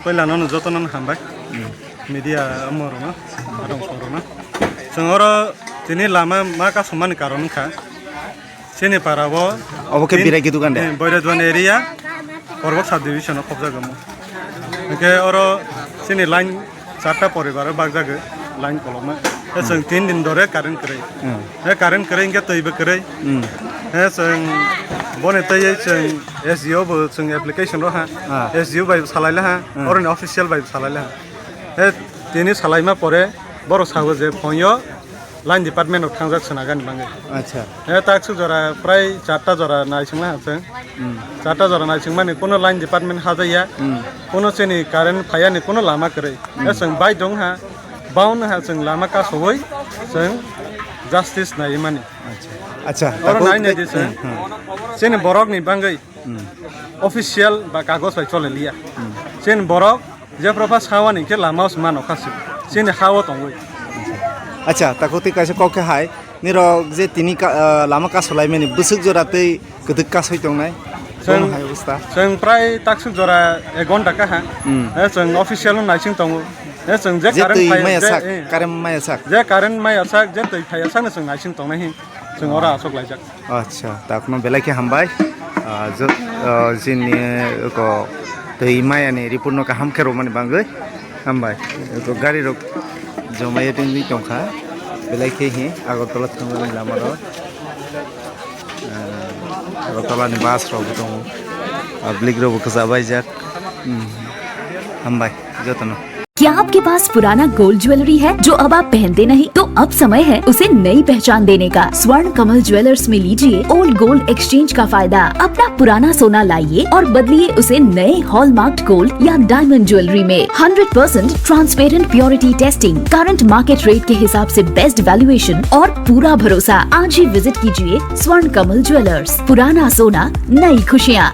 पहिलानो जतन हामबाय media amorona adong sorona sengoro tini lama maka suman karon kha sini parabo oke birai gitu kan deh boyra duan area korbok sub division of jagamo ke oro sini line charta poribar bagjaga line koloma seng 3 din dore current krai current krai inge toibe krai seng bone tay seng SGO bo seng application ro ha SGO bai salaila ha or official bai salaila ha তিনি সালাইমা পরে বড় sago যে ফয়ো line department of থাংজাক সনাগানি বাঙ্গে আচ্ছা তাকসু জরা প্রায় 4টা জরা নাইছিংলা হাসং 4টা জরা নাইছিংমানি কোনো লাইন ডিপার্টমেন্ট হাজাইয়া কোনো চেনি কারেন্ট ফায়ানি কোনো লামা করে সং বাই দং হা বাউন হা সং লামা কা সবই সং জাস্টিস নাইমানি আচ্ছা আর নাইনে দিছে চেনি বরক নি বাঙ্গै অফিশিয়াল বা কাগজ বাই চলে লিয়া চেন বরক যে প্রফা সাওয়ানি কে লামাস মানো খাসি সিনে হাও তংগৈ আচ্ছা তাকোতে কাছে ককে হাই নিরক যে তিনি লামা কা সলাইমানি বুসুক জরাতেই গদক কা সইতংনাই जों हाय अवस्था जों प्राय ताकसु जरा 1 घन्टा का हा जों अफिशियल नाइसिं दङो जों जे कारेन्ट माया साक जे तै फाया सानो जों नाइसिं दंनाहि जों अरा असक लाइजाक अच्छा ताकनो बेलाके हामबाय जो जिनि को तै मायानि रिपोर्ट का हामखेरो माने बांगै हामबाय तो गाड़ी रो जमाय दिनि दंखा बेलाके हि आगरतला थांनानै लामारो आगरतलानि बास रो दं पब्लिक रो खजाबाय जाक हामबाय जतनो क्या आपके पास पुराना गोल्ड ज्वेलरी है जो अब आप पहनते नहीं? तो अब समय है उसे नई पहचान देने का। स्वर्ण कमल ज्वेलर्स में लीजिए ओल्ड गोल्ड एक्सचेंज का फायदा। अपना पुराना सोना लाइए और बदलिए उसे नए हॉलमार्क्ड गोल्ड या डायमंड ज्वेलरी में। 100% transparent purity testing, current market rate के हिसाब से बेस्ट वैल्यूएशन और पूरा भरोसा। आज ही विजिट कीजिए स्वर्ण कमल ज्वेलर्स। पुराना सोना नई खुशियाँ।